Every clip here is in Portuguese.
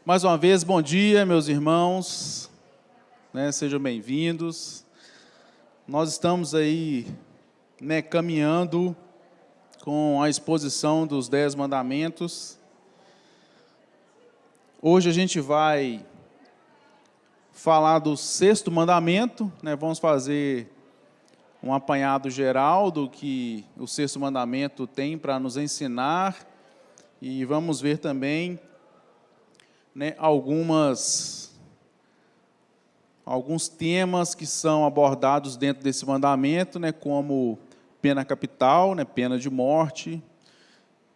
Mais uma vez, bom dia, meus irmãos, sejam bem-vindos. Nós estamos aí, caminhando com a exposição dos 10 mandamentos. Hoje a gente vai falar do 6º mandamento, vamos fazer um apanhado geral do que o 6º mandamento tem para nos ensinar e vamos ver também alguns temas que são abordados dentro desse mandamento, como pena capital, pena de morte,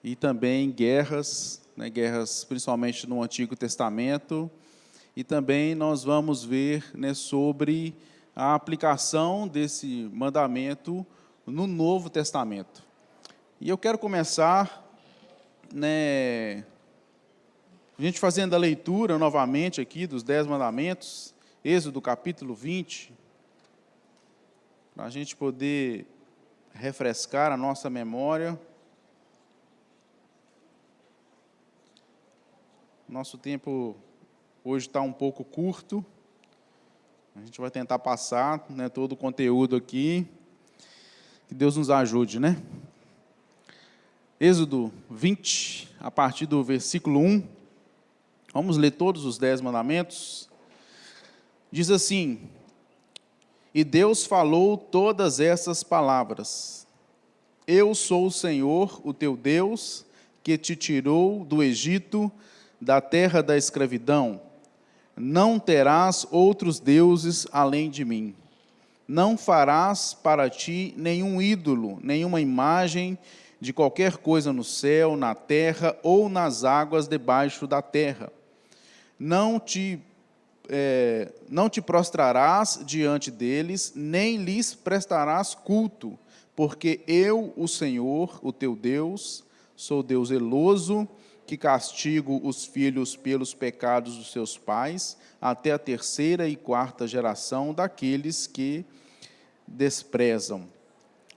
e também guerras, guerras principalmente no Antigo Testamento, e também nós vamos ver sobre a aplicação desse mandamento no Novo Testamento. E eu quero começar, a gente fazendo a leitura novamente aqui dos 10 mandamentos, Êxodo capítulo 20, para a gente poder refrescar a nossa memória. Nosso tempo hoje está um pouco curto, a gente vai tentar passar todo o conteúdo aqui, que Deus nos ajude, Êxodo 20, a partir do versículo 1, vamos ler todos os 10 mandamentos. Diz assim: E Deus falou todas essas palavras: Eu sou o Senhor, o teu Deus, que te tirou do Egito, da terra da escravidão. Não terás outros deuses além de mim. Não farás para ti nenhum ídolo, nenhuma imagem de qualquer coisa no céu, na terra ou nas águas debaixo da terra. Não te prostrarás diante deles, nem lhes prestarás culto, porque eu, o Senhor, o teu Deus, sou Deus zeloso, que castigo os filhos pelos pecados dos seus pais, até a 3ª e 4ª geração daqueles que desprezam.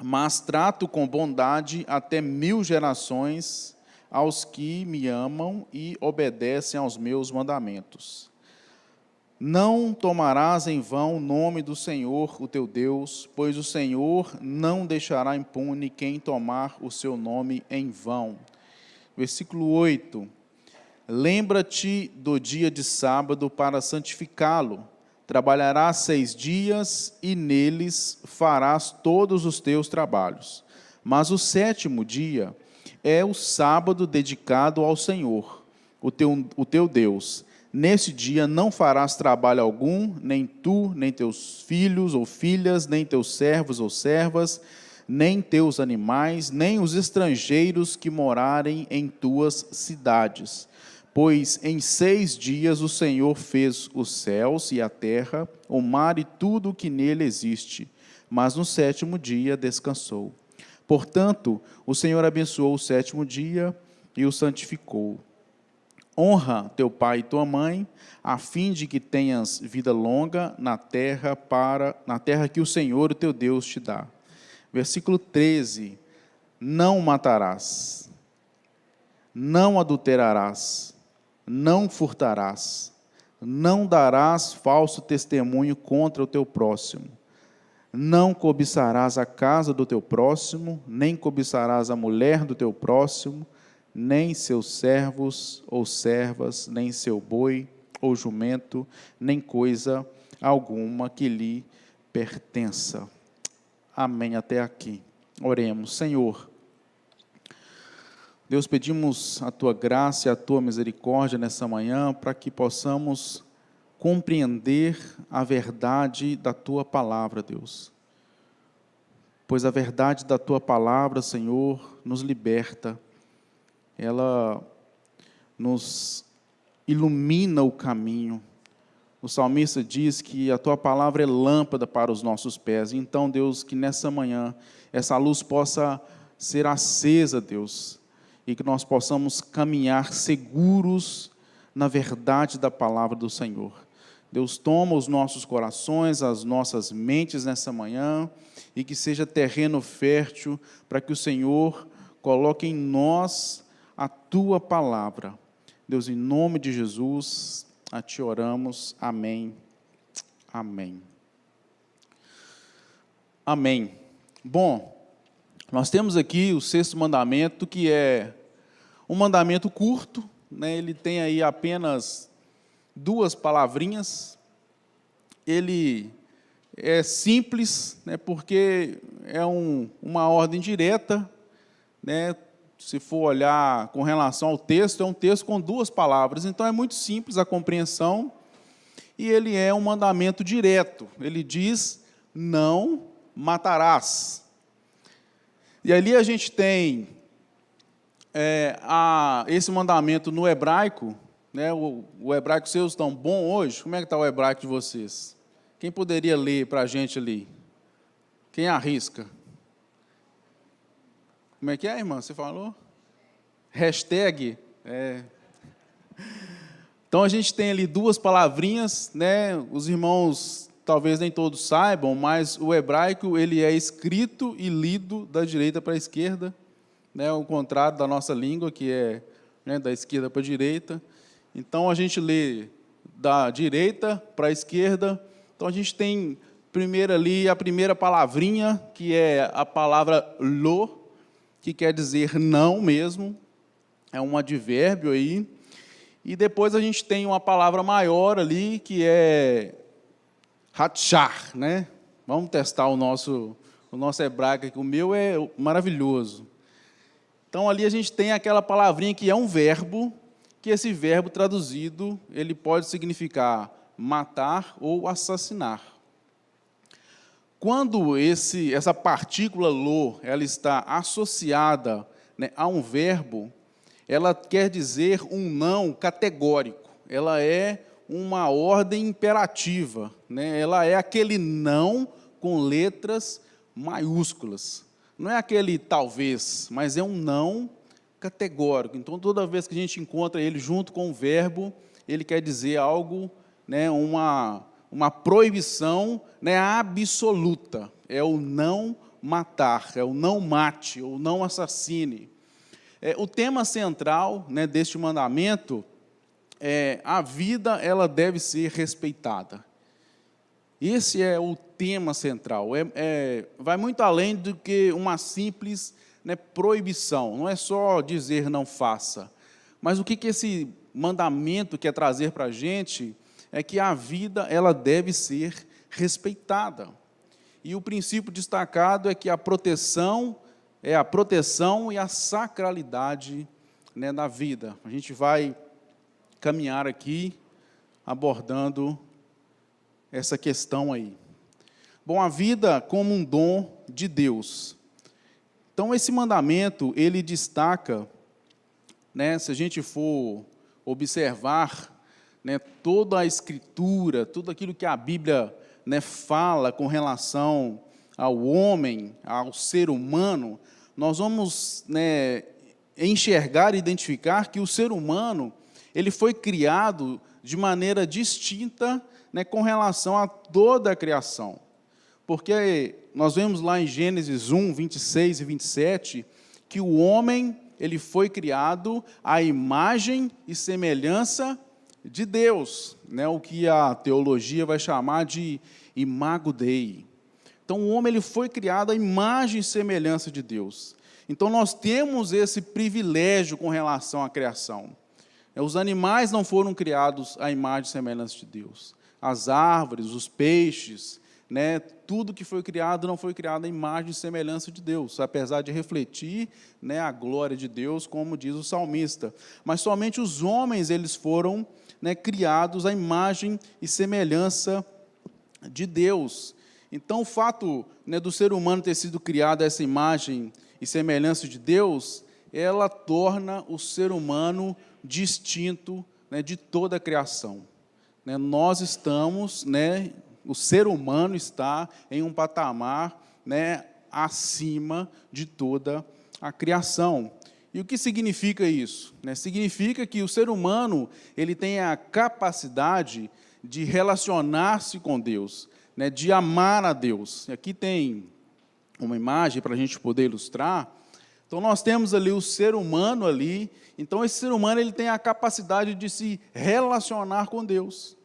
Mas trato com bondade até 1000 gerações aos que me amam e obedecem aos meus mandamentos. Não tomarás em vão o nome do Senhor, o teu Deus, pois o Senhor não deixará impune quem tomar o seu nome em vão. Versículo 8. Lembra-te do dia de sábado para santificá-lo. Trabalharás 6 dias e neles farás todos os teus trabalhos. Mas o 7º dia é o sábado dedicado ao Senhor, o teu Deus. Nesse dia não farás trabalho algum, nem tu, nem teus filhos ou filhas, nem teus servos ou servas, nem teus animais, nem os estrangeiros que morarem em tuas cidades. Pois em 6 dias o Senhor fez os céus e a terra, o mar e tudo o que nele existe, mas no 7º dia descansou. Portanto, o Senhor abençoou o 7º dia e o santificou. Honra teu pai e tua mãe, a fim de que tenhas vida longa na terra que o Senhor, o teu Deus, te dá. Versículo 13. Não matarás, não adulterarás, não furtarás, não darás falso testemunho contra o teu próximo. Não cobiçarás a casa do teu próximo, nem cobiçarás a mulher do teu próximo, nem seus servos ou servas, nem seu boi ou jumento, nem coisa alguma que lhe pertença. Amém, até aqui. Oremos. Senhor, Deus, pedimos a Tua graça e a Tua misericórdia nessa manhã, para que possamos compreender a verdade da Tua palavra, Deus. Pois a verdade da Tua palavra, Senhor, nos liberta. Ela nos ilumina o caminho. O salmista diz que a Tua palavra é lâmpada para os nossos pés. Então, Deus, que nessa manhã essa luz possa ser acesa, Deus, e que nós possamos caminhar seguros na verdade da palavra do Senhor. Deus, toma os nossos corações, as nossas mentes nessa manhã, e que seja terreno fértil para que o Senhor coloque em nós a Tua palavra. Deus, em nome de Jesus, a Ti oramos. Amém. Amém. Amém. Bom, nós temos aqui o sexto mandamento, que é um mandamento curto, né? Ele tem aí apenas 2 palavrinhas. Ele é simples, né? Porque é uma ordem direta, né? Se for olhar com relação ao texto, é um texto com 2 palavras, então é muito simples a compreensão, e ele é um mandamento direto. Ele diz: não matarás. E ali a gente tem esse mandamento no hebraico, né? O hebraico seus estão bom hoje? Como é que está o hebraico de vocês? Quem poderia ler para a gente ali? Quem arrisca? Como é que é, irmã? Você falou? Hashtag. Então, a gente tem ali 2 palavrinhas, né? Os irmãos talvez nem todos saibam, mas o hebraico ele é escrito e lido da direita para a esquerda, né? Ao contrário da nossa língua, que é, né, da esquerda para a direita. Então, a gente lê da direita para a esquerda. Então, a gente tem primeiro ali a primeira palavrinha, que é a palavra lo, que quer dizer não mesmo, é um advérbio aí. E depois a gente tem uma palavra maior ali, que é hatchar, né? Vamos testar o nosso hebraico aqui, o meu é maravilhoso. Então, ali a gente tem aquela palavrinha que é um verbo, que esse verbo traduzido, ele pode significar matar ou assassinar. Quando essa partícula lo, ela está associada, né, a um verbo, ela quer dizer um não categórico. Ela é uma ordem imperativa, né? Ela é aquele não com letras maiúsculas. Não é aquele talvez, mas é um não categórico. Então, toda vez que a gente encontra ele junto com o verbo, ele quer dizer algo, né, uma proibição, né, absoluta. É o não matar, é o não mate, ou não assassine. O tema central, né, deste mandamento é: a vida ela deve ser respeitada. Esse é o tema central. Vai muito além do que uma simples, né, proibição. Não é só dizer não faça. Mas o que esse mandamento quer trazer para a gente é que a vida ela deve ser respeitada. E o princípio destacado é que a proteção e a sacralidade, né, da vida. A gente vai caminhar aqui abordando essa questão aí. Bom, a vida como um dom de Deus. Então, esse mandamento, ele destaca, né, se a gente for observar, né, toda a Escritura, tudo aquilo que a Bíblia, né, fala com relação ao homem, ao ser humano, nós vamos, né, enxergar e identificar que o ser humano ele foi criado de maneira distinta, né, com relação a toda a criação. Porque nós vemos lá em Gênesis 1, 26 e 27, que o homem ele foi criado à imagem e semelhança de Deus, né, o que a teologia vai chamar de imago Dei. Então, o homem ele foi criado à imagem e semelhança de Deus. Então, nós temos esse privilégio com relação à criação. Os animais não foram criados à imagem e semelhança de Deus. As árvores, os peixes, né, tudo que foi criado não foi criado à imagem e semelhança de Deus, apesar de refletir, né, a glória de Deus, como diz o salmista. Mas somente os homens eles foram, né, criados à imagem e semelhança de Deus. Então, o fato, né, do ser humano ter sido criado a essa imagem e semelhança de Deus, ela torna o ser humano distinto, né, de toda a criação. Né, nós estamos, né, o ser humano está em um patamar, né, acima de toda a criação. E o que significa isso? Né, significa que o ser humano ele tem a capacidade de relacionar-se com Deus, né, de amar a Deus. Aqui tem uma imagem para a gente poder ilustrar, Então, nós temos ali o ser humano ali. Então, esse ser humano ele tem a capacidade de se relacionar com Deus.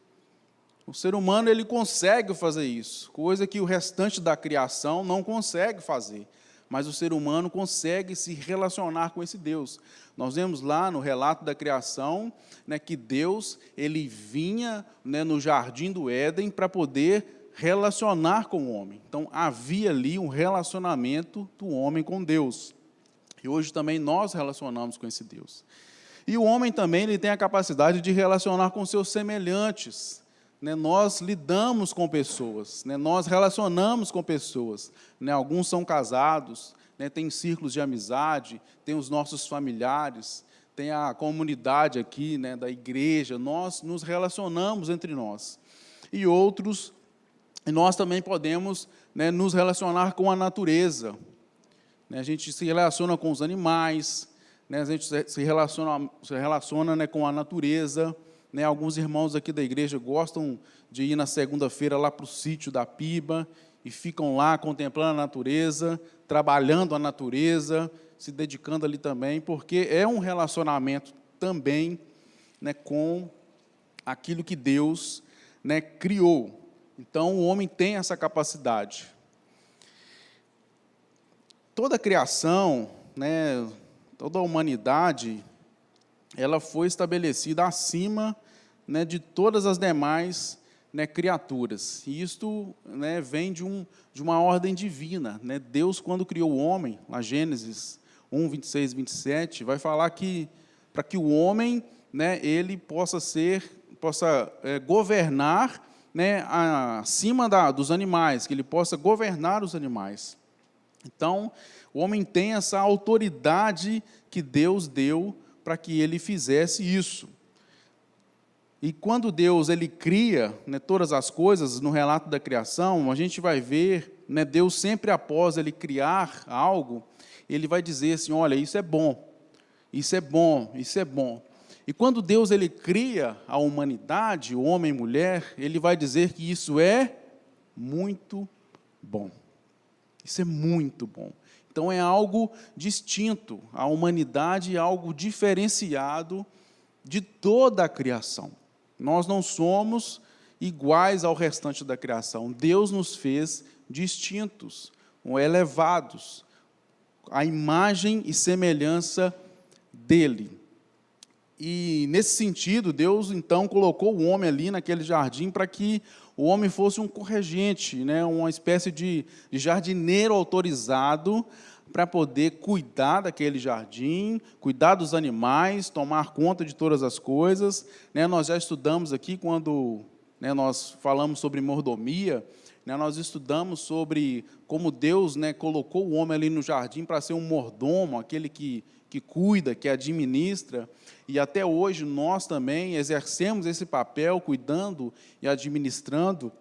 O ser humano ele consegue fazer isso, coisa que o restante da criação não consegue fazer. Mas o ser humano consegue se relacionar com esse Deus. Nós vemos lá no relato da criação, né, que Deus ele vinha, né, no jardim do Éden para poder relacionar com o homem. Então, havia ali um relacionamento do homem com Deus. E hoje também nós relacionamos com esse Deus. E o homem também ele tem a capacidade de relacionar com seus semelhantes. Né, nós lidamos com pessoas, né, nós relacionamos com pessoas. Né, alguns são casados, né, tem círculos de amizade, tem os nossos familiares, tem a comunidade aqui, né, da igreja, nós nos relacionamos entre nós. E outros, nós também podemos, né, nos relacionar com a natureza. Né, a gente se relaciona com os animais, né, a gente se relaciona, né, com a natureza. Né, alguns irmãos aqui da igreja gostam de ir na segunda-feira lá para o sítio da Piba e ficam lá contemplando a natureza, trabalhando a natureza, se dedicando ali também, porque é um relacionamento também, né, com aquilo que Deus, né, criou. Então, o homem tem essa capacidade. Toda a criação, né, toda a humanidade, ela foi estabelecida acima, né, de todas as demais, né, criaturas. E isto, né, vem de uma ordem divina. Né? Deus, quando criou o homem, na Gênesis 1, 26, 27, vai falar que, para que o homem, né, ele possa governar, né, acima dos animais, que ele possa governar os animais. Então, o homem tem essa autoridade que Deus deu para que ele fizesse isso. E quando Deus ele cria, né, todas as coisas, no relato da criação, a gente vai ver, né, Deus sempre após ele criar algo, ele vai dizer assim, olha, isso é bom, isso é bom, isso é bom. E quando Deus ele cria a humanidade, o homem e mulher, ele vai dizer que isso é muito bom. Isso é muito bom. Então, é algo distinto. A humanidade é algo diferenciado de toda a criação. Nós não somos iguais ao restante da criação. Deus nos fez distintos, elevados, à imagem e semelhança dele. E, nesse sentido, Deus, então, colocou o homem ali naquele jardim para que o homem fosse um corregente, né, uma espécie de jardineiro autorizado para poder cuidar daquele jardim, cuidar dos animais, tomar conta de todas as coisas. Né, nós já estudamos aqui, quando, né, nós falamos sobre mordomia, né, nós estudamos sobre como Deus, né, colocou o homem ali no jardim para ser um mordomo, aquele que cuida, que administra, e até hoje nós também exercemos esse papel, cuidando e administrando,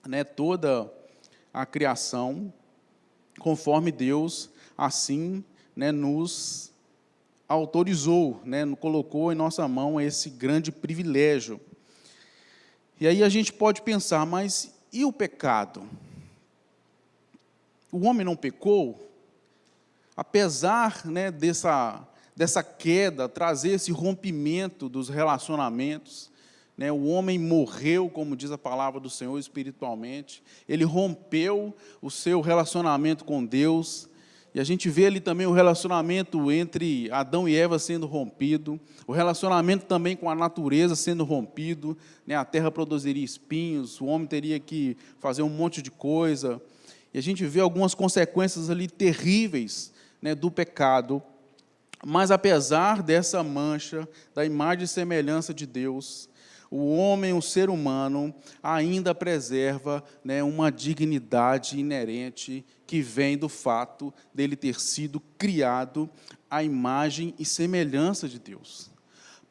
né, toda a criação, conforme Deus assim, né, nos autorizou, né, colocou em nossa mão esse grande privilégio. E aí a gente pode pensar, mas e o pecado? O homem não pecou? Apesar, né, dessa queda, trazer esse rompimento dos relacionamentos, né, o homem morreu, como diz a palavra do Senhor, espiritualmente, ele rompeu o seu relacionamento com Deus, e a gente vê ali também o relacionamento entre Adão e Eva sendo rompido, o relacionamento também com a natureza sendo rompido, né, a terra produziria espinhos, o homem teria que fazer um monte de coisa, e a gente vê algumas consequências ali terríveis, né, do pecado. Mas, apesar dessa mancha, da imagem e semelhança de Deus, o homem, o ser humano, ainda preserva, né, uma dignidade inerente que vem do fato dele ter sido criado à imagem e semelhança de Deus.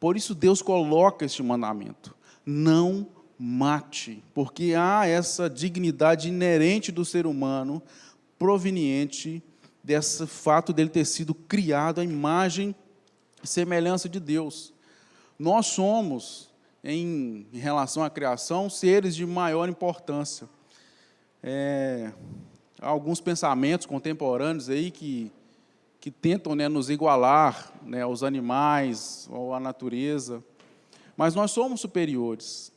Por isso, Deus coloca este mandamento: não mate, porque há essa dignidade inerente do ser humano, proveniente desse fato dele ter sido criado à imagem e semelhança de Deus. Nós somos, em relação à criação, seres de maior importância. Há alguns pensamentos contemporâneos aí que que tentam, né, nos igualar, né, aos animais ou à natureza, mas nós somos superiores,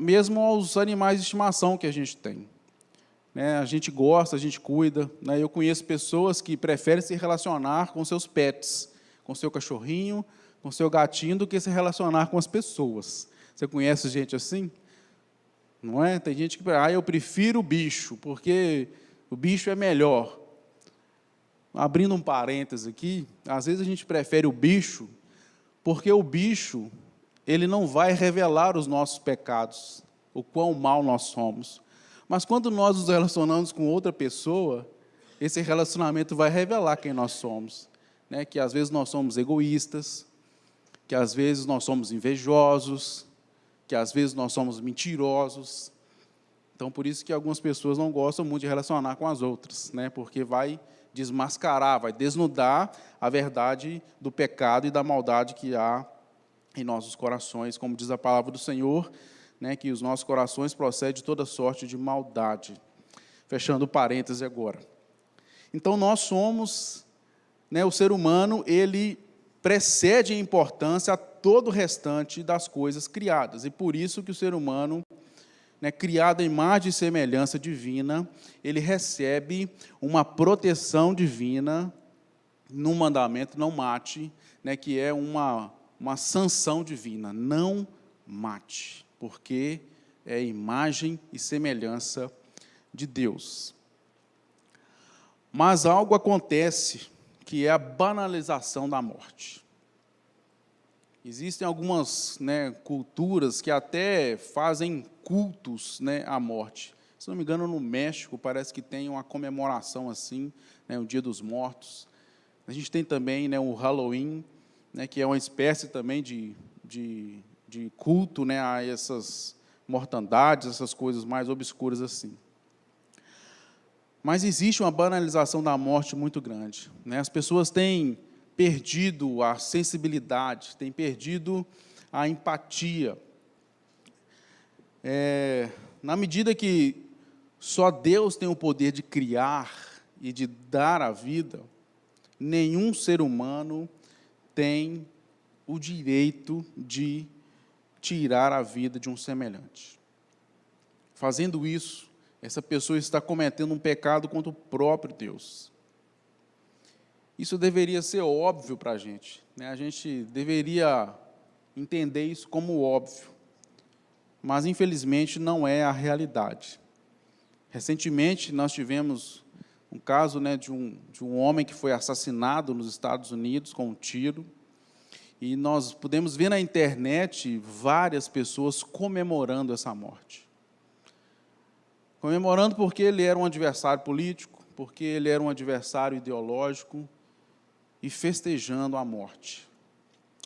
mesmo aos animais de estimação que a gente tem. Né, a gente gosta, a gente cuida. Né, eu conheço pessoas que preferem se relacionar com seus pets, com seu cachorrinho, com seu gatinho, do que se relacionar com as pessoas. Você conhece gente assim? Não é? Tem gente que eu prefiro o bicho, porque o bicho é melhor. Abrindo um parênteses aqui, às vezes a gente prefere o bicho, porque o bicho, ele não vai revelar os nossos pecados, o quão mal nós somos. Mas quando nós nos relacionamos com outra pessoa, esse relacionamento vai revelar quem nós somos. Né? Que às vezes nós somos egoístas, que às vezes nós somos invejosos, que às vezes nós somos mentirosos. Então, por isso que algumas pessoas não gostam muito de relacionar com as outras, né? Porque vai desmascarar, vai desnudar a verdade do pecado e da maldade que há em nossos corações, como diz a palavra do Senhor, né, que os nossos corações procedem de toda sorte de maldade. Fechando parêntese agora. Então, nós somos, né, o ser humano, ele precede em importância a todo o restante das coisas criadas, e por isso que o ser humano, né, criado em imagem e semelhança divina, ele recebe uma proteção divina no mandamento, não mate, né, que é uma sanção divina, não mate, porque é imagem e semelhança de Deus. Mas algo acontece, que é a banalização da morte. Existem algumas, né, culturas que até fazem cultos, né, à morte. Se não me engano, no México, parece que tem uma comemoração assim, né, o Dia dos Mortos. A gente tem também, né, o Halloween, né, que é uma espécie também de culto, né, a essas mortandades, essas coisas mais obscuras assim. Mas existe uma banalização da morte muito grande. Né? As pessoas têm perdido a sensibilidade, têm perdido a empatia. Na medida que só Deus tem o poder de criar e de dar a vida, nenhum ser humano tem o direito de tirar a vida de um semelhante. Fazendo isso, essa pessoa está cometendo um pecado contra o próprio Deus. Isso deveria ser óbvio para a gente, né? A gente deveria entender isso como óbvio, mas, infelizmente, não é a realidade. Recentemente, nós tivemos um caso, né, de um homem que foi assassinado nos Estados Unidos com um tiro, e nós pudemos ver na internet várias pessoas comemorando essa morte. Comemorando porque ele era um adversário político, porque ele era um adversário ideológico, e festejando a morte.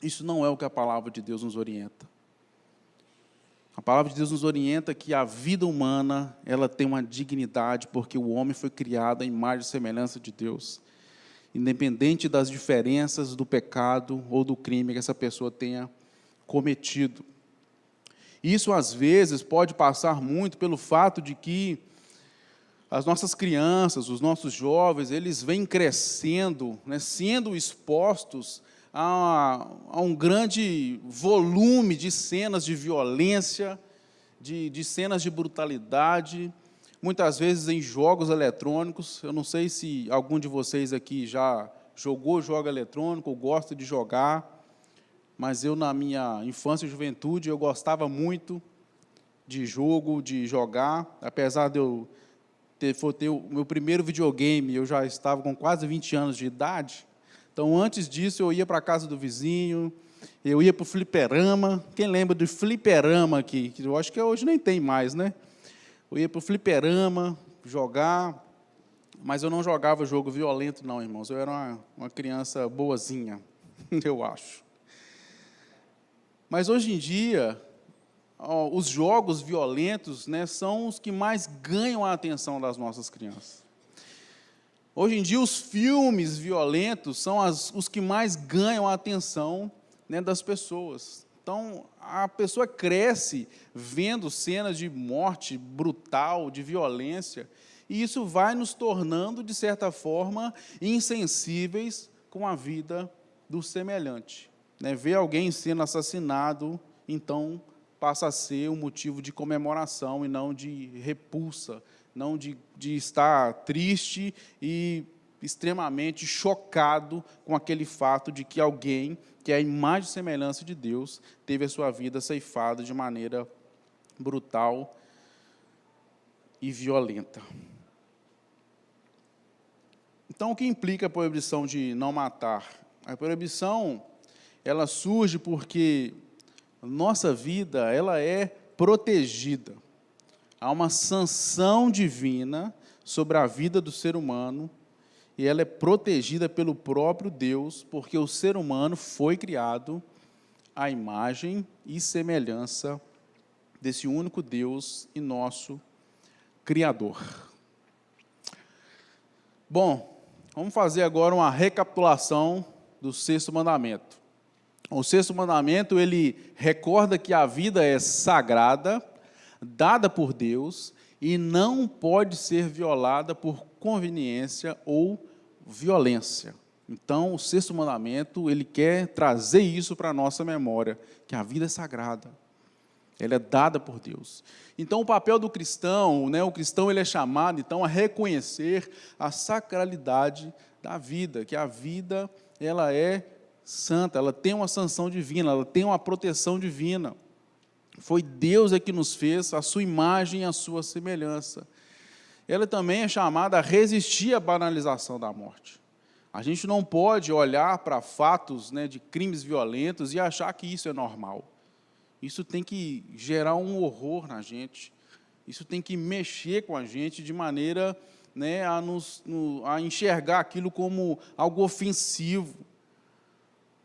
Isso não é o que a palavra de Deus nos orienta. A palavra de Deus nos orienta que a vida humana, ela tem uma dignidade, porque o homem foi criado à imagem e semelhança de Deus, independente das diferenças do pecado ou do crime que essa pessoa tenha cometido. Isso, às vezes, pode passar muito pelo fato de que as nossas crianças, os nossos jovens, eles vêm crescendo, né, sendo expostos a um grande volume de cenas de violência, de cenas de brutalidade, muitas vezes em jogos eletrônicos. Eu não sei se algum de vocês aqui já jogou jogo eletrônico ou gosta de jogar, mas eu, na minha infância e juventude, eu gostava muito de jogo, de jogar, apesar de eu ter o meu primeiro videogame, eu já estava com quase 20 anos de idade. Então, antes disso, eu ia para a casa do vizinho, eu ia para o fliperama. Quem lembra do fliperama aqui? Que eu acho que hoje nem tem mais, né? Eu ia para o fliperama jogar, mas eu não jogava jogo violento, não, irmãos. Eu era uma criança boazinha, eu acho. Mas, hoje em dia, os jogos violentos, né, são os que mais ganham a atenção das nossas crianças. Hoje em dia, os filmes violentos são os que mais ganham a atenção, né, das pessoas. Então, a pessoa cresce vendo cenas de morte brutal, de violência, e isso vai nos tornando, de certa forma, insensíveis com a vida do semelhante. Ver alguém sendo assassinado, então, passa a ser um motivo de comemoração e não de repulsa, não de estar triste e extremamente chocado com aquele fato de que alguém, que é a imagem e semelhança de Deus, teve a sua vida ceifada de maneira brutal e violenta. Então, o que implica a proibição de não matar? A proibição, ela surge porque nossa vida, ela é protegida. Há uma sanção divina sobre a vida do ser humano, e ela é protegida pelo próprio Deus, porque o ser humano foi criado à imagem e semelhança desse único Deus e nosso Criador. Bom, vamos fazer agora uma recapitulação do sexto mandamento. O sexto mandamento, ele recorda que a vida é sagrada, dada por Deus, e não pode ser violada por conveniência ou violência. Então, o sexto mandamento, ele quer trazer isso para a nossa memória, que a vida é sagrada, ela é dada por Deus. Então, o papel do cristão, o cristão ele é chamado, então, a reconhecer a sacralidade da vida, que a vida, ela é santa, ela tem uma sanção divina, ela tem uma proteção divina. Foi Deus que nos fez a sua imagem e a sua semelhança. Ela também é chamada a resistir à banalização da morte. A gente não pode olhar para fatos de crimes violentos e achar que isso é normal. Isso tem que gerar um horror na gente. Isso tem que mexer com a gente de maneira a enxergar aquilo como algo ofensivo.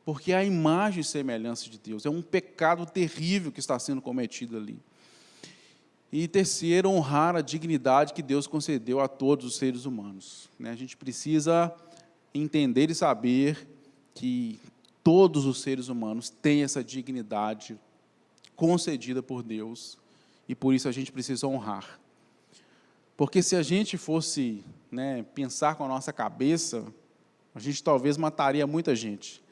Porque é a imagem e semelhança de Deus. É um pecado terrível que está sendo cometido ali. E terceiro, honrar a dignidade que Deus concedeu a todos os seres humanos. A gente precisa entender e saber que todos os seres humanos têm essa dignidade concedida por Deus, e por isso a gente precisa honrar. Porque se a gente fosse pensar com a nossa cabeça, a gente talvez mataria muita gente.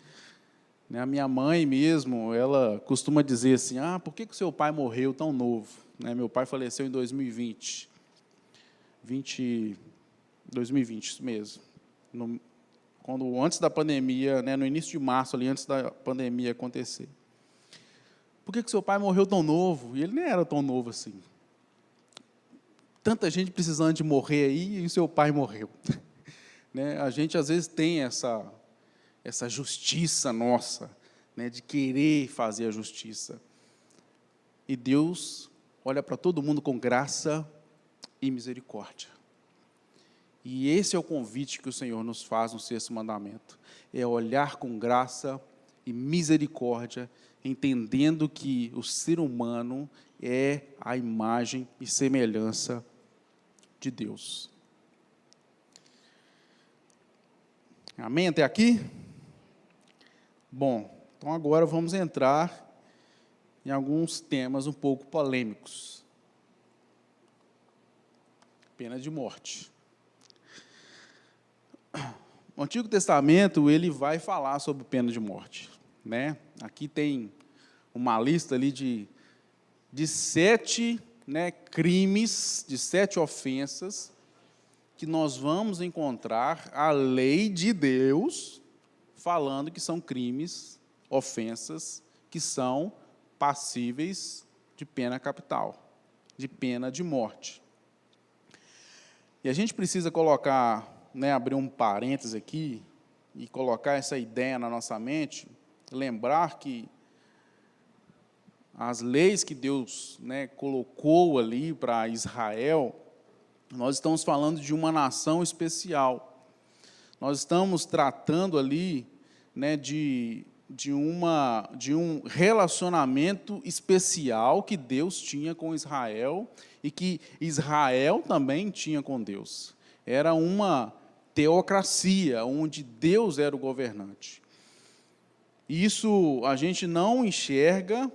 A minha mãe mesmo, ela costuma dizer assim, por que o seu pai morreu tão novo? Meu pai faleceu em 2020, isso mesmo, antes da pandemia, no início de março, ali, antes da pandemia acontecer. Por que o seu pai morreu tão novo? E ele nem era tão novo assim. Tanta gente precisando de morrer aí, e o seu pai morreu. A gente, às vezes, tem essa justiça nossa, de querer fazer a justiça. E Deus olha para todo mundo com graça e misericórdia. E esse é o convite que o Senhor nos faz no sexto mandamento. É olhar com graça e misericórdia, entendendo que o ser humano é a imagem e semelhança de Deus. Amém? Até aqui? Bom, então agora vamos entrar em alguns temas um pouco polêmicos. Pena de morte. O Antigo Testamento, ele vai falar sobre pena de morte. Aqui tem uma lista ali de 7 crimes, de 7 ofensas, que nós vamos encontrar a lei de Deus falando que são crimes, ofensas, que são passíveis de pena capital, de pena de morte. E a gente precisa colocar, abrir um parênteses aqui, e colocar essa ideia na nossa mente, lembrar que as leis que Deus colocou ali para Israel, nós estamos falando de uma nação especial. Nós estamos tratando ali de um relacionamento especial que Deus tinha com Israel e que Israel também tinha com Deus. Era uma teocracia, onde Deus era o governante. Isso a gente não enxerga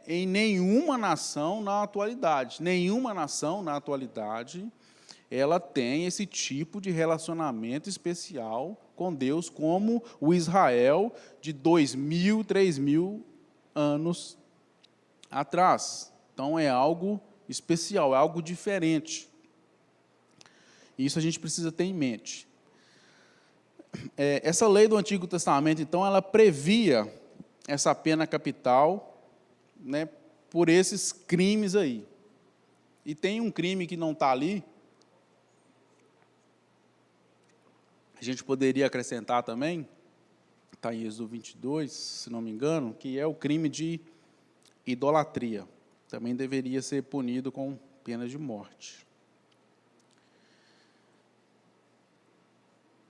em nenhuma nação na atualidade. Nenhuma nação na atualidade ela tem esse tipo de relacionamento especial com Deus, como o Israel de 2.000, 3.000 anos atrás. Então, é algo especial, é algo diferente. Isso a gente precisa ter em mente. Essa lei do Antigo Testamento, então, ela previa essa pena capital, né, por esses crimes aí. E tem um crime que não está ali, a gente poderia acrescentar também, está em Êxodo 22, se não me engano, que é o crime de idolatria. Também deveria ser punido com pena de morte.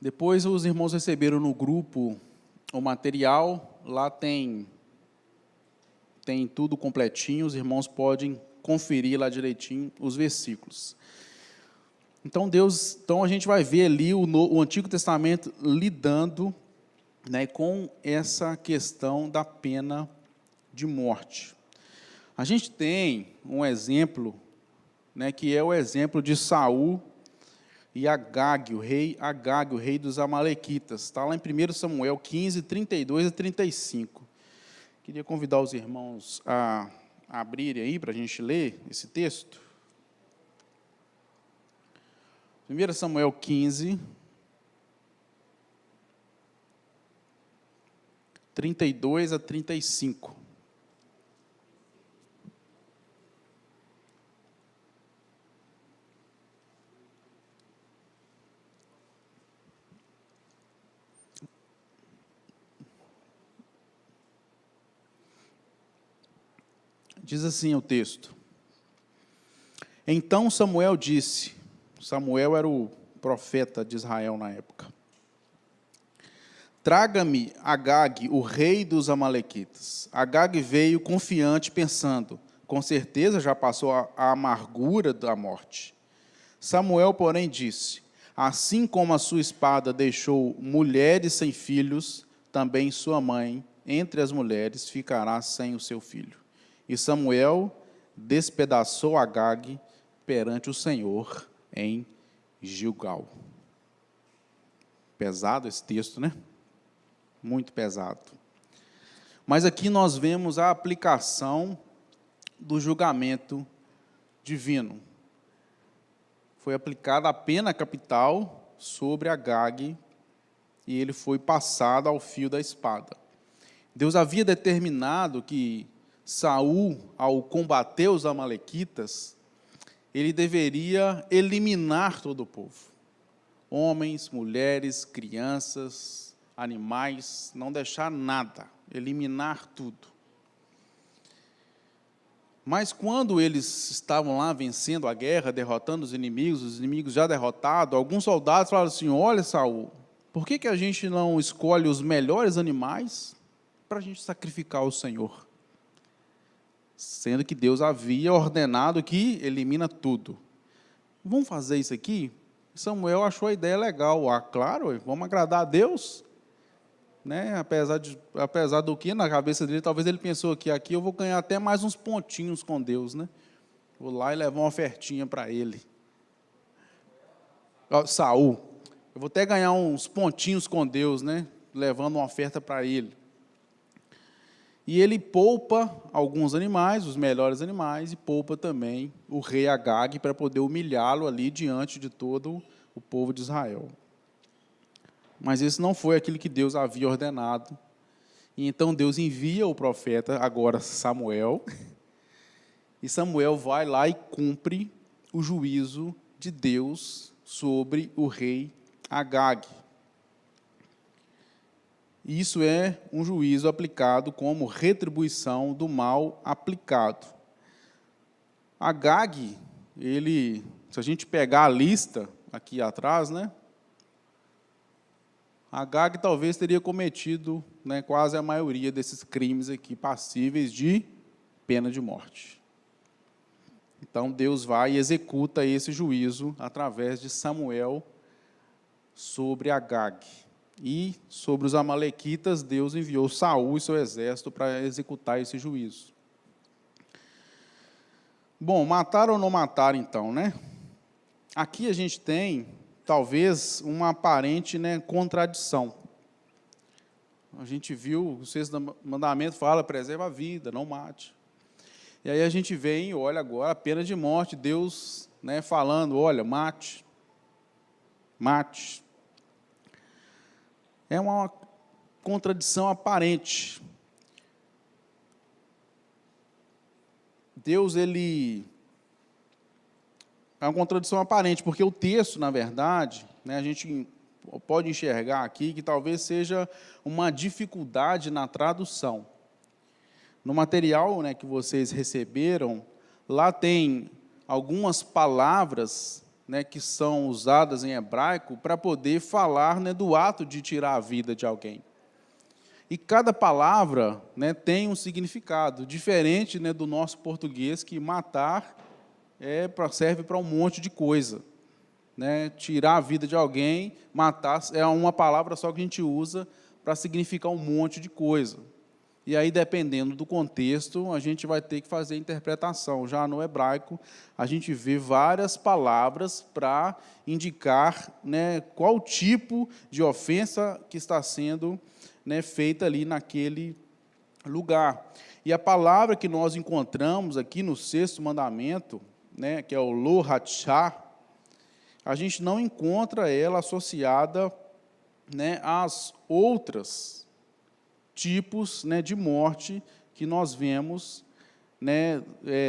Depois os irmãos receberam no grupo o material, lá tem tudo completinho, os irmãos podem conferir lá direitinho os versículos. Então a gente vai ver ali o Antigo Testamento lidando, né, com essa questão da pena de morte. A gente tem um exemplo, né, que é o exemplo de Saul e Agag, o rei dos Amalequitas. Está lá em 1 Samuel 15, 32 a 35. Queria convidar os irmãos a abrirem aí para a gente ler esse texto. 1 Samuel 15, 32 a 35. Diz assim o texto: Então Samuel disse, Samuel era o profeta de Israel na época, traga-me Agag, o rei dos Amalequitas. Agag veio confiante, pensando, com certeza já passou a amargura da morte. Samuel, porém, disse, assim como a sua espada deixou mulheres sem filhos, também sua mãe, entre as mulheres, ficará sem o seu filho. E Samuel despedaçou Agag perante o Senhor em Gilgal. Pesado esse texto, né? Muito pesado. Mas aqui nós vemos a aplicação do julgamento divino. Foi aplicada a pena capital sobre Agag e ele foi passado ao fio da espada. Deus havia determinado que Saul, ao combater os amalequitas, ele deveria eliminar todo o povo. Homens, mulheres, crianças, animais, não deixar nada, eliminar tudo. Mas quando eles estavam lá vencendo a guerra, derrotando os inimigos já derrotados, alguns soldados falaram assim, olha, Saul, por que a gente não escolhe os melhores animais para a gente sacrificar ao Senhor? Sendo que Deus havia ordenado que elimina tudo. Vamos fazer isso aqui? Samuel achou a ideia legal. Claro, vamos agradar a Deus. Né? Apesar do que na cabeça dele, talvez ele pensou que aqui eu vou ganhar até mais uns pontinhos com Deus. Né? Vou lá e levar uma ofertinha para ele. Saul, eu vou até ganhar uns pontinhos com Deus, né? Levando uma oferta para ele. E ele poupa alguns animais, os melhores animais, e poupa também o rei Agag para poder humilhá-lo ali diante de todo o povo de Israel. Mas isso não foi aquilo que Deus havia ordenado. E então Deus envia o profeta, agora Samuel, e Samuel vai lá e cumpre o juízo de Deus sobre o rei Agag. Isso é um juízo aplicado como retribuição do mal aplicado. Agag, se a gente pegar a lista aqui atrás, né? Agag talvez teria cometido, né, quase a maioria desses crimes aqui passíveis de pena de morte. Então Deus vai e executa esse juízo através de Samuel sobre Agag. E sobre os amalequitas, Deus enviou Saul e seu exército para executar esse juízo. Bom, mataram ou não mataram então, né? aqui a gente tem, talvez, uma aparente, né, contradição. A gente viu, o sexto mandamento fala, preserva a vida, não mate. E aí a gente vem e olha agora a pena de morte, Deus, né, falando, olha, mate. Mate. É uma contradição aparente. Deus, ele... É uma contradição aparente, porque o texto, na verdade, né, a gente pode enxergar aqui que talvez seja uma dificuldade na tradução. No material, né, que vocês receberam, lá tem algumas palavras, né, que são usadas em hebraico para poder falar, né, do ato de tirar a vida de alguém. E cada palavra, né, tem um significado diferente, né, do nosso português, que matar serve para um monte de coisa. Né? Tirar a vida de alguém, matar, é uma palavra só que a gente usa para significar um monte de coisa. E aí, dependendo do contexto, a gente vai ter que fazer a interpretação. Já no hebraico, a gente vê várias palavras para indicar, né, qual tipo de ofensa que está sendo, né, feita ali naquele lugar. E a palavra que nós encontramos aqui no sexto mandamento, né, que é o lo hatchá, a gente não encontra ela associada, né, às outras tipos, né, de morte que nós vemos, né,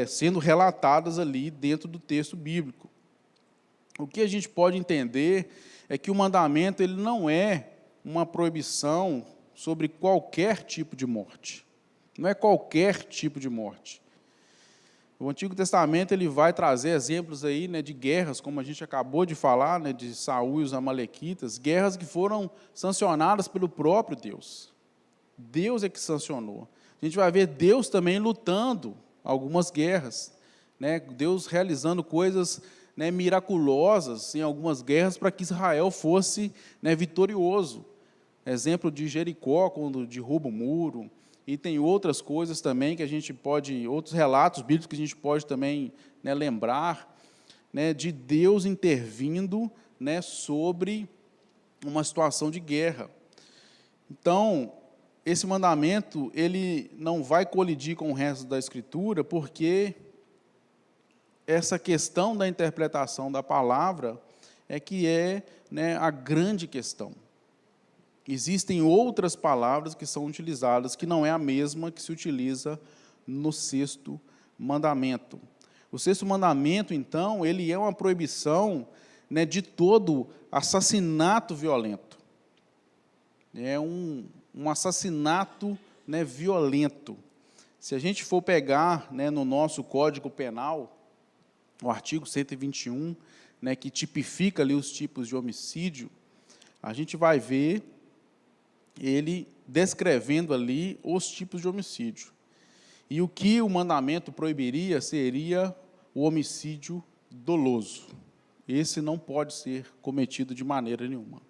sendo relatadas ali dentro do texto bíblico. O que a gente pode entender é que o mandamento ele não é uma proibição sobre qualquer tipo de morte. Não é qualquer tipo de morte. O Antigo Testamento ele vai trazer exemplos aí, né, de guerras, como a gente acabou de falar, né, de Saul e os amalequitas, guerras que foram sancionadas pelo próprio Deus. Deus é que sancionou. A gente vai ver Deus também lutando algumas guerras, né, Deus realizando coisas, né, miraculosas em algumas guerras para que Israel fosse, né, vitorioso. Exemplo de Jericó, quando derruba o muro. E tem outras coisas também que a gente pode, outros relatos bíblicos que a gente pode também, né, lembrar, né, de Deus intervindo, né, sobre uma situação de guerra. Então, esse mandamento, ele não vai colidir com o resto da Escritura, porque essa questão da interpretação da palavra é que né, a grande questão. Existem outras palavras que são utilizadas, que não é a mesma que se utiliza no sexto mandamento. O sexto mandamento, então, ele é uma proibição, né, de todo assassinato violento. É um assassinato, né, violento. Se a gente for pegar, né, no nosso Código Penal, o artigo 121, né, que tipifica ali os tipos de homicídio, a gente vai ver ele descrevendo ali os tipos de homicídio. E o que o mandamento proibiria seria o homicídio doloso. Esse não pode ser cometido de maneira nenhuma.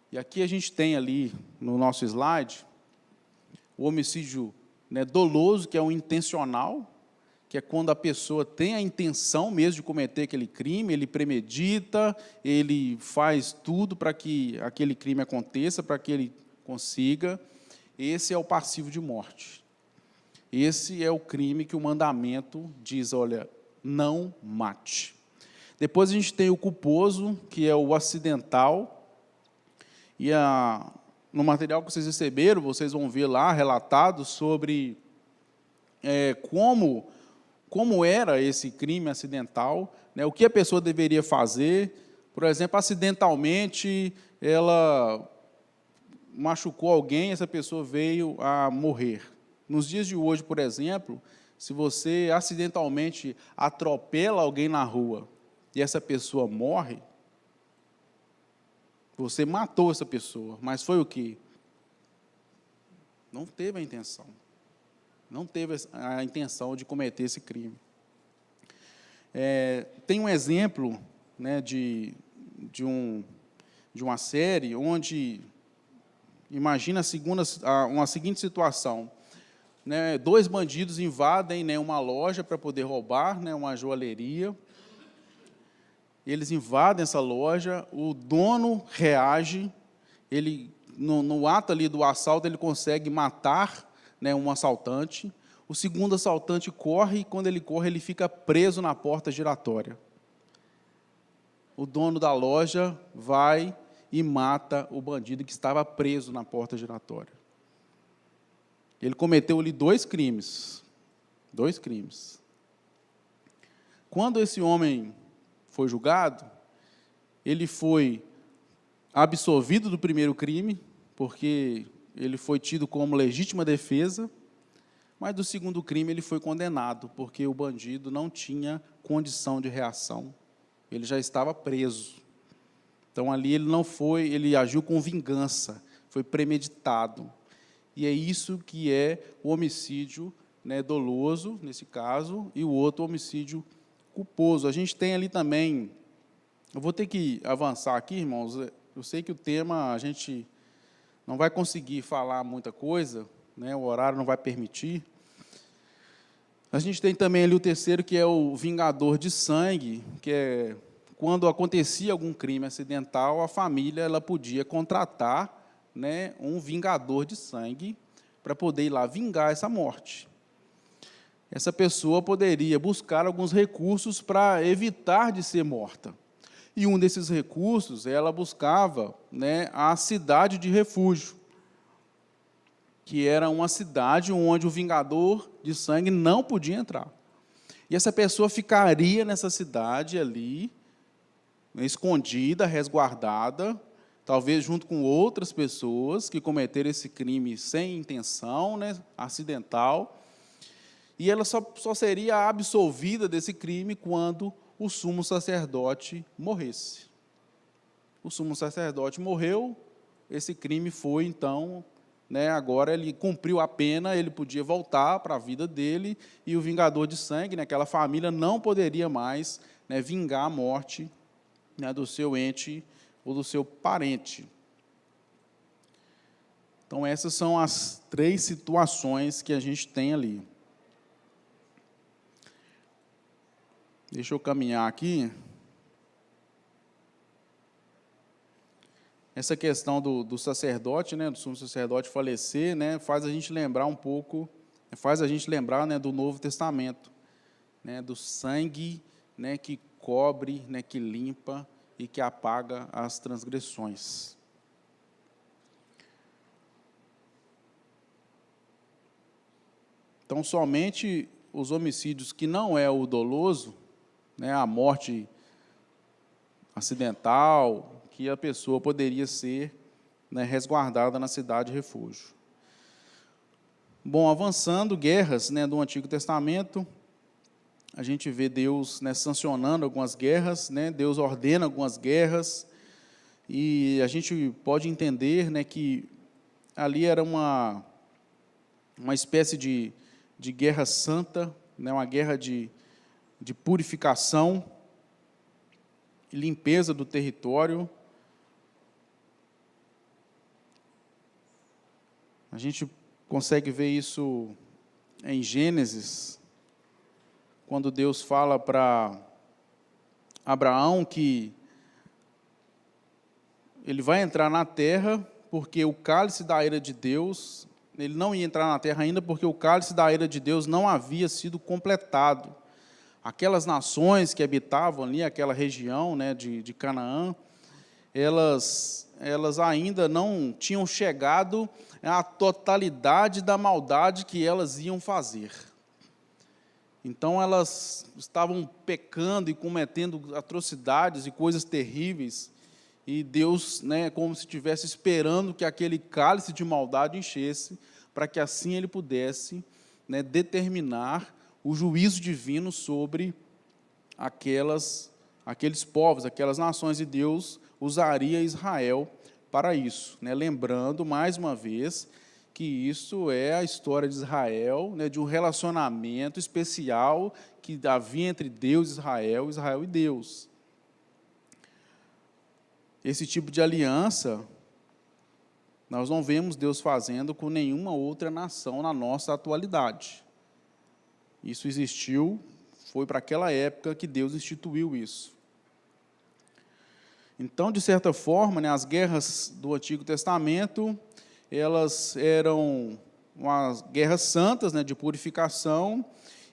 E aqui a gente tem ali, no nosso slide, o homicídio, né, doloso, que é o intencional, que é quando a pessoa tem a intenção mesmo de cometer aquele crime, ele premedita, ele faz tudo para que aquele crime aconteça, para que ele consiga. Esse é o passivo de morte. Esse é o crime que o mandamento diz, olha, não mate. Depois a gente tem o culposo, que é o acidental, e no material que vocês receberam, vocês vão ver lá relatado sobre como era esse crime acidental, né, o que a pessoa deveria fazer. Por exemplo, acidentalmente, ela machucou alguém, essa pessoa veio a morrer. Nos dias de hoje, por exemplo, se você acidentalmente atropela alguém na rua e essa pessoa morre, você matou essa pessoa, mas foi o quê? Não teve a intenção. Não teve a intenção de cometer esse crime. Tem um exemplo, né, de uma série onde, imagina uma seguinte situação, né, 2 bandidos invadem, né, uma loja para poder roubar, né, uma joalheria, eles invadem essa loja, o dono reage, ele, no ato ali do assalto, ele consegue matar, né, um assaltante. O segundo assaltante corre, e quando ele corre, ele fica preso na porta giratória. O dono da loja vai e mata o bandido que estava preso na porta giratória. Ele cometeu ali 2 crimes. 2 crimes. Quando esse homem foi julgado, ele foi absolvido do primeiro crime, porque ele foi tido como legítima defesa, mas do segundo crime ele foi condenado, porque o bandido não tinha condição de reação. Ele já estava preso. Então, ali ele agiu com vingança, foi premeditado. E é isso que é o homicídio, né, doloso, nesse caso, e o outro homicídio culposo. A gente tem ali também, eu vou ter que avançar aqui, irmãos, eu sei que o tema a gente não vai conseguir falar muita coisa, né, o horário não vai permitir. A gente tem também ali o terceiro, que é o vingador de sangue, que é quando acontecia algum crime acidental, a família ela podia contratar, né, um vingador de sangue para poder ir lá vingar essa morte. Essa pessoa poderia buscar alguns recursos para evitar de ser morta. E um desses recursos, ela buscava, né, a cidade de refúgio, que era uma cidade onde o vingador de sangue não podia entrar. E essa pessoa ficaria nessa cidade ali, escondida, resguardada, talvez junto com outras pessoas que cometeram esse crime sem intenção, né, acidental, e ela só seria absolvida desse crime quando o sumo sacerdote morresse. O sumo sacerdote morreu, esse crime foi, então, né, agora ele cumpriu a pena, ele podia voltar para a vida dele, e o vingador de sangue, né, aquela família, não poderia mais, né, vingar a morte, né, do seu ente ou do seu parente. Então, essas são as 3 situações que a gente tem ali. Deixa eu caminhar aqui. Essa questão do sacerdote, né, do sumo sacerdote falecer, né, faz a gente lembrar um pouco, né, do Novo Testamento, né, do sangue, né, que cobre, né, que limpa e que apaga as transgressões. Então, somente os homicídios que não é o doloso, né, a morte acidental, que a pessoa poderia ser, né, resguardada na cidade de refúgio. Bom, avançando, guerras, né, do Antigo Testamento, a gente vê Deus, né, sancionando algumas guerras, né, Deus ordena algumas guerras, e a gente pode entender, né, que ali era uma espécie de guerra santa, né, uma guerra de purificação, limpeza do território. A gente consegue ver isso em Gênesis, quando Deus fala para Abraão que ele vai entrar na terra, porque o cálice da ira de Deus, ele não ia entrar na terra ainda, porque o cálice da ira de Deus não havia sido completado. Aquelas nações que habitavam ali, aquela região, né, de Canaã, elas ainda não tinham chegado à totalidade da maldade que elas iam fazer. Então, elas estavam pecando e cometendo atrocidades e coisas terríveis, e Deus, né, como se estivesse esperando que aquele cálice de maldade enchesse, para que assim ele pudesse, né, determinar o juízo divino sobre aqueles povos, aquelas nações, e Deus usaria Israel para isso, né, lembrando, mais uma vez, que isso é a história de Israel, né, de um relacionamento especial que havia entre Deus e Israel e Deus. Esse tipo de aliança nós não vemos Deus fazendo com nenhuma outra nação na nossa atualidade. Isso existiu, foi para aquela época que Deus instituiu isso. Então, de certa forma, né, as guerras do Antigo Testamento, elas eram umas guerras santas, né, de purificação,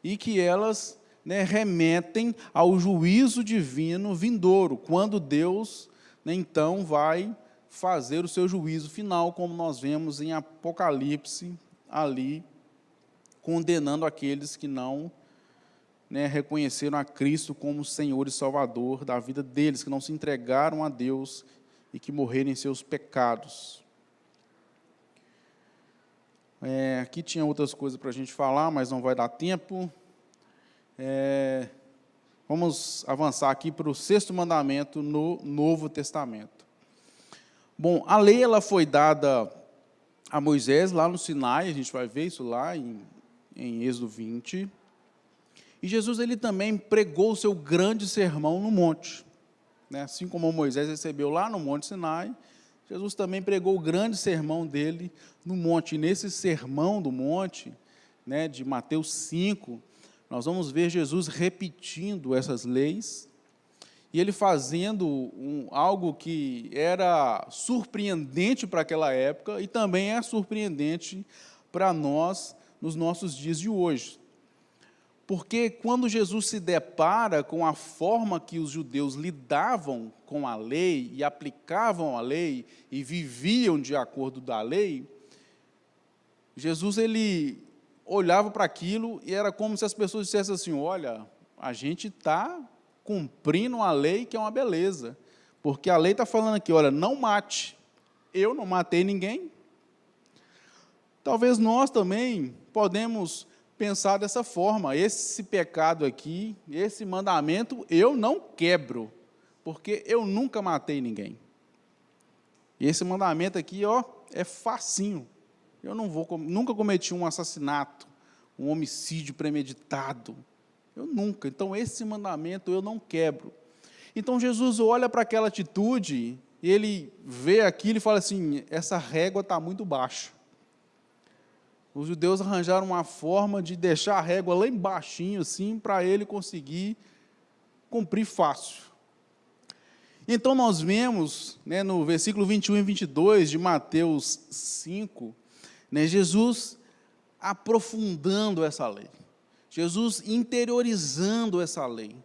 e que elas, né, remetem ao juízo divino vindouro, quando Deus, né, então vai fazer o seu juízo final, como nós vemos em Apocalipse, ali, condenando aqueles que não, né, reconheceram a Cristo como Senhor e Salvador da vida deles, que não se entregaram a Deus e que morreram em seus pecados. Aqui tinha outras coisas para a gente falar, mas não vai dar tempo. Vamos avançar aqui para o 6º mandamento no Novo Testamento. Bom, a lei ela foi dada a Moisés lá no Sinai, a gente vai ver isso lá em Êxodo 20. E Jesus ele também pregou o seu grande sermão no monte, né? Assim como Moisés recebeu lá no Monte Sinai, Jesus também pregou o grande sermão dele no monte. E nesse sermão do monte, né, de Mateus 5, nós vamos ver Jesus repetindo essas leis, e ele fazendo algo que era surpreendente para aquela época, e também é surpreendente para nós nos nossos dias de hoje. Porque quando Jesus se depara com a forma que os judeus lidavam com a lei, e aplicavam a lei, e viviam de acordo da lei, Jesus ele olhava para aquilo e era como se as pessoas dissessem assim: olha, a gente está cumprindo a lei, que é uma beleza, porque a lei está falando aqui, olha, não mate. Eu não matei ninguém. Talvez nós também podemos pensar dessa forma: esse pecado aqui, esse mandamento, eu não quebro, porque eu nunca matei ninguém. E esse mandamento aqui, ó, é facinho. Eu nunca cometi um assassinato, um homicídio premeditado. Eu nunca. Então, esse mandamento eu não quebro. Então, Jesus olha para aquela atitude, e ele vê aquilo e fala assim: essa régua está muito baixa. Os judeus arranjaram uma forma de deixar a régua lá embaixinho, assim, para ele conseguir cumprir fácil. Então, nós vemos, né, no versículo 21 e 22 de Mateus 5, né, Jesus aprofundando essa lei, Jesus interiorizando essa lei,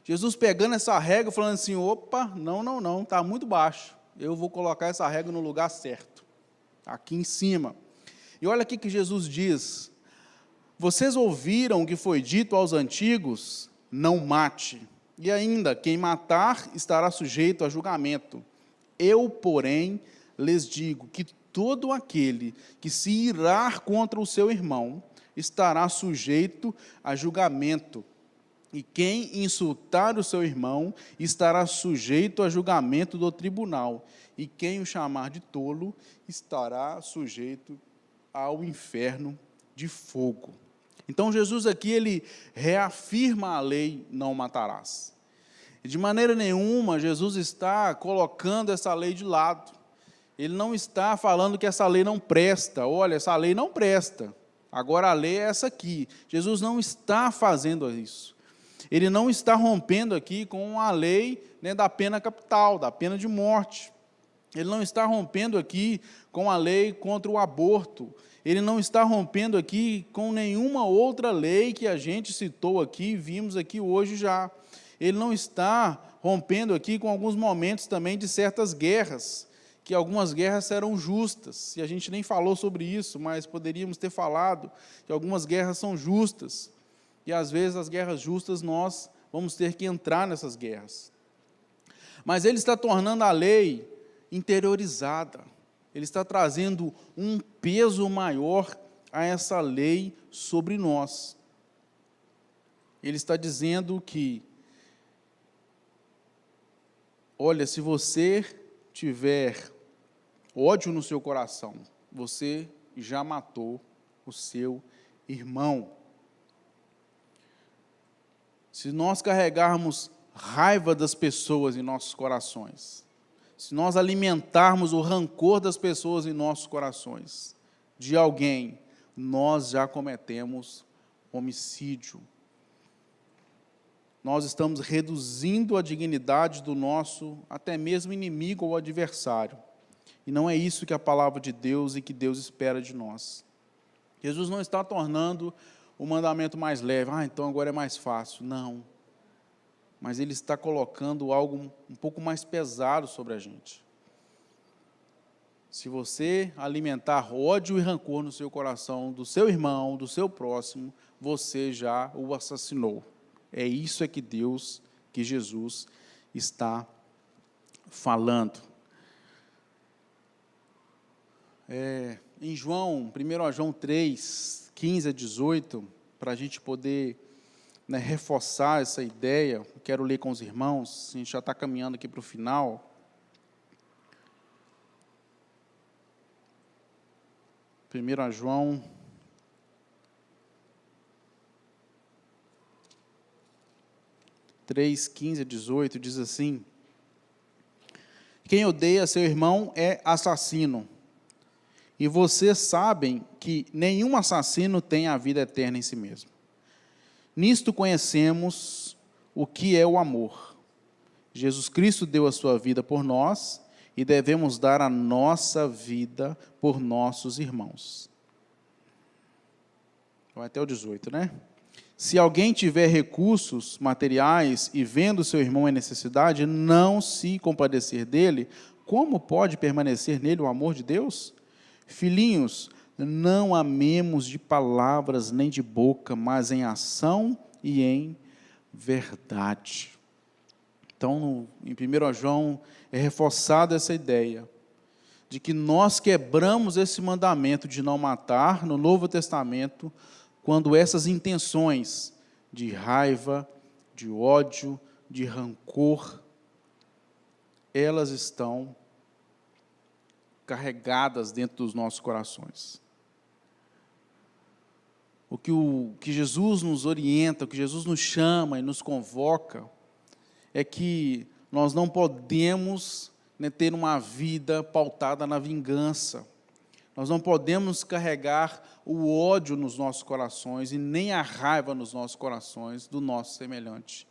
Jesus pegando essa régua e falando assim: opa, não, está muito baixo, eu vou colocar essa régua no lugar certo, aqui em cima. E olha aqui que Jesus diz: vocês ouviram o que foi dito aos antigos, não mate, e ainda, quem matar estará sujeito a julgamento. Eu, porém, lhes digo que todo aquele que se irar contra o seu irmão estará sujeito a julgamento, e quem insultar o seu irmão estará sujeito a julgamento do tribunal, e quem o chamar de tolo estará sujeito ao inferno de fogo. Então, Jesus aqui, ele reafirma a lei: não matarás. E de maneira nenhuma, Jesus está colocando essa lei de lado. Ele não está falando que essa lei não presta. Olha, essa lei não presta, agora a lei é essa aqui. Jesus não está fazendo isso. Ele não está rompendo aqui com a lei, né, da pena capital, da pena de morte. Ele não está rompendo aqui com a lei contra o aborto. Ele não está rompendo aqui com nenhuma outra lei que a gente citou aqui, vimos aqui hoje já. Ele não está rompendo aqui com alguns momentos também de certas guerras, que algumas guerras eram justas, e a gente nem falou sobre isso, mas poderíamos ter falado que algumas guerras são justas, e às vezes as guerras justas nós vamos ter que entrar nessas guerras. Mas ele está tornando a lei interiorizada, ele está trazendo um peso maior a essa lei sobre nós. Ele está dizendo que, olha, se você tiver ódio no seu coração, você já matou o seu irmão. Se nós carregarmos raiva das pessoas em nossos corações, se nós alimentarmos o rancor das pessoas em nossos corações, de alguém, nós já cometemos homicídio. nós estamos reduzindo a dignidade do nosso, até mesmo inimigo ou adversário. E não é isso que a palavra de Deus e que Deus espera de nós. Jesus não está tornando o mandamento mais leve. Então agora é mais fácil. Não. Mas Ele está colocando algo um pouco mais pesado sobre a gente. Se você alimentar ódio e rancor no seu coração, do seu irmão, do seu próximo, você já o assassinou. É isso que Deus, que Jesus está falando. Em João, 1 João 3, 15 a 18, para a gente poder reforçar essa ideia, quero ler com os irmãos, a gente já está caminhando aqui para o final. 1 João 3, 15 a 18, diz assim: quem odeia seu irmão é assassino. E vocês sabem que nenhum assassino tem a vida eterna em si mesmo. Nisto conhecemos o que é o amor. Jesus Cristo deu a sua vida por nós e devemos dar a nossa vida por nossos irmãos. Vai até o 18, né? Se alguém tiver recursos materiais e vendo seu irmão em necessidade, não se compadecer dele, como pode permanecer nele o amor de Deus? Filhinhos, não amemos de palavras nem de boca, mas em ação e em verdade. Então, em 1 João, é reforçada essa ideia de que nós quebramos esse mandamento de não matar no Novo Testamento, quando essas intenções de raiva, de ódio, de rancor, elas estão carregadas dentro dos nossos corações. O que Jesus nos orienta, o que Jesus nos chama e nos convoca, é que nós não podemos ter uma vida pautada na vingança. Nós não podemos carregar o ódio nos nossos corações e nem a raiva nos nossos corações do nosso semelhante.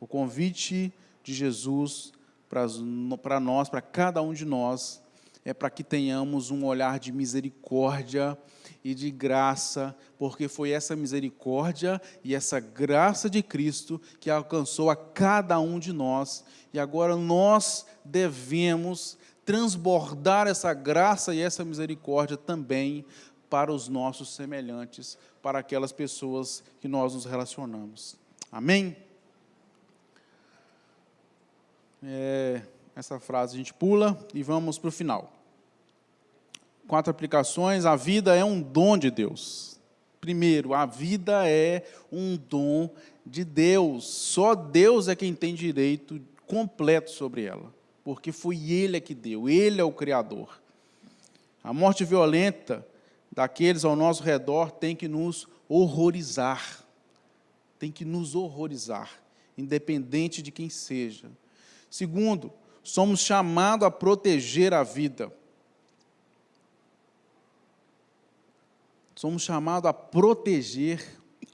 O convite de Jesus para nós, para cada um de nós, é para que tenhamos um olhar de misericórdia e de graça, porque foi essa misericórdia e essa graça de Cristo que alcançou a cada um de nós, e agora nós devemos transbordar essa graça e essa misericórdia também para os nossos semelhantes, para aquelas pessoas que nós nos relacionamos. Amém? Essa frase a gente pula e vamos para o final. 4 aplicações. A vida é um dom de Deus. Primeiro, a vida é um dom de Deus. Só Deus é quem tem direito completo sobre ela, porque foi Ele que deu, Ele é o Criador. A morte violenta daqueles ao nosso redor tem que nos horrorizar, independente de quem seja. Segundo, somos chamados a proteger a vida. Somos chamados a proteger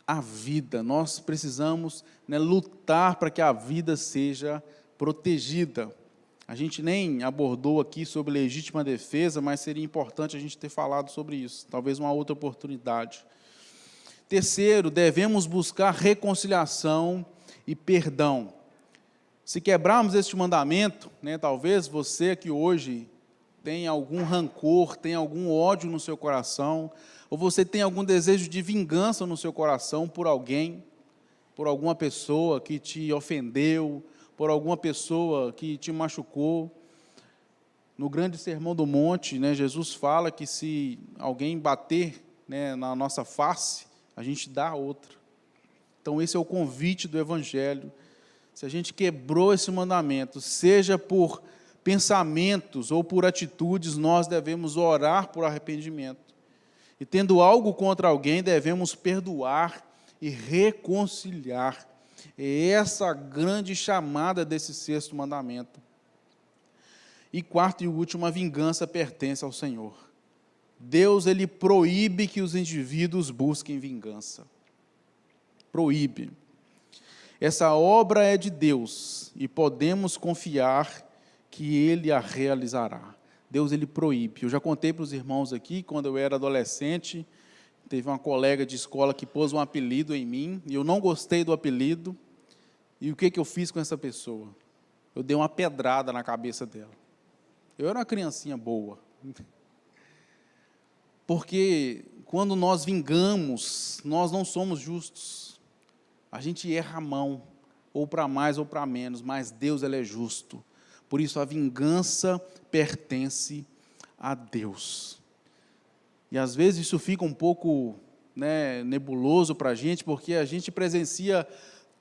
a vida. Nós precisamos lutar para que a vida seja protegida. A gente nem abordou aqui sobre legítima defesa, mas seria importante a gente ter falado sobre isso, talvez uma outra oportunidade. Terceiro, devemos buscar reconciliação e perdão. Se quebrarmos este mandamento, talvez você que hoje tem algum rancor, tem algum ódio no seu coração, ou você tem algum desejo de vingança no seu coração por alguém, por alguma pessoa que te ofendeu, por alguma pessoa que te machucou. No grande Sermão do Monte, Jesus fala que se alguém bater na nossa face, a gente dá a outra. Então, esse é o convite do Evangelho. Se a gente quebrou esse mandamento, seja por pensamentos ou por atitudes, nós devemos orar por arrependimento. E tendo algo contra alguém, devemos perdoar e reconciliar. É essa a grande chamada desse 6º mandamento. E quarto e último, a vingança pertence ao Senhor. Deus, Ele proíbe que os indivíduos busquem vingança. Proíbe. Essa obra é de Deus e podemos confiar que Ele a realizará. Deus, Ele proíbe. Eu já contei para os irmãos aqui, quando eu era adolescente, teve uma colega de escola que pôs um apelido em mim, e eu não gostei do apelido, e o que eu fiz com essa pessoa? Eu dei uma pedrada na cabeça dela. Eu era uma criancinha boa. Porque quando nós vingamos, nós não somos justos. A gente erra a mão, ou para mais ou para menos, mas Deus, Ele é justo. Por isso a vingança pertence a Deus. E às vezes isso fica um pouco, nebuloso para a gente, porque a gente presencia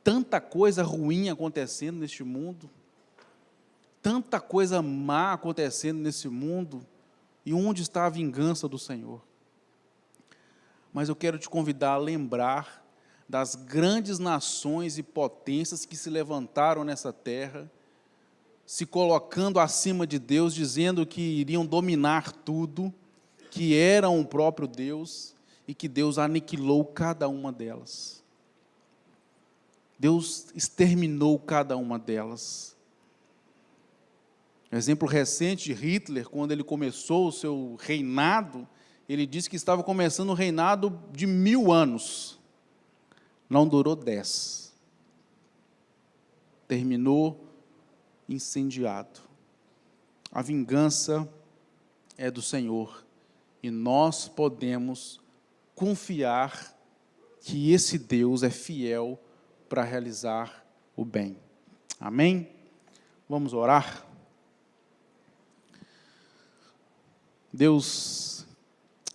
tanta coisa ruim acontecendo neste mundo, tanta coisa má acontecendo nesse mundo, e onde está a vingança do Senhor? Mas eu quero te convidar a lembrar das grandes nações e potências que se levantaram nessa terra, se colocando acima de Deus, dizendo que iriam dominar tudo, que eram o próprio Deus, e que Deus aniquilou cada uma delas. Deus exterminou cada uma delas. Exemplo recente de Hitler, quando ele começou o seu reinado, ele disse que estava começando um reinado de 1000 anos. Não durou 10. Terminou incendiado. A vingança é do Senhor, e nós podemos confiar que esse Deus é fiel para realizar o bem. Amém? Vamos orar? Deus,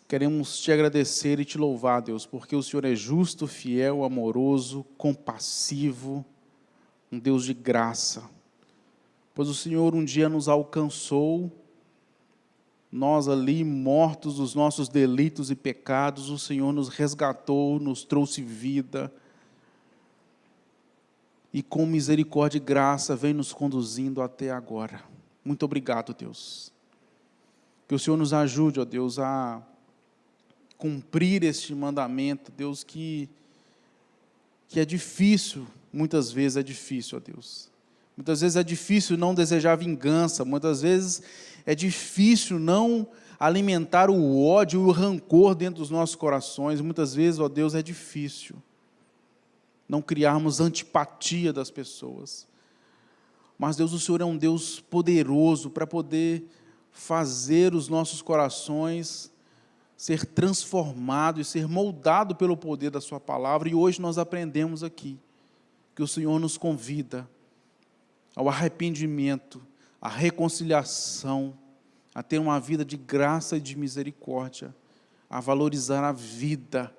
queremos te agradecer e te louvar, Deus, porque o Senhor é justo, fiel, amoroso, compassivo, um Deus de graça. Pois o Senhor um dia nos alcançou, nós ali mortos dos nossos delitos e pecados, o Senhor nos resgatou, nos trouxe vida, e com misericórdia e graça vem nos conduzindo até agora. Muito obrigado, Deus. Que o Senhor nos ajude, ó Deus, a cumprir este mandamento, Deus, que é difícil, muitas vezes é difícil, ó Deus. Muitas vezes é difícil não desejar vingança, muitas vezes é difícil não alimentar o ódio e o rancor dentro dos nossos corações, muitas vezes, ó Deus, é difícil não criarmos antipatia das pessoas. Mas, Deus, o Senhor é um Deus poderoso para poder fazer os nossos corações ser transformado e ser moldado pelo poder da sua palavra, e hoje nós aprendemos aqui que o Senhor nos convida ao arrependimento, à reconciliação, a ter uma vida de graça e de misericórdia, a valorizar a vida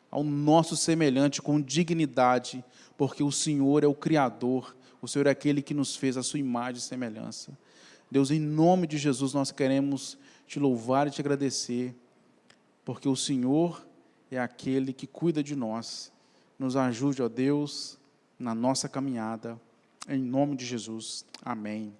ao nosso semelhante com dignidade, porque o Senhor é o Criador, o Senhor é aquele que nos fez a sua imagem e semelhança. Deus, em nome de Jesus, nós queremos te louvar e te agradecer, porque o Senhor é aquele que cuida de nós. Nos ajude, ó Deus, na nossa caminhada, em nome de Jesus. Amém.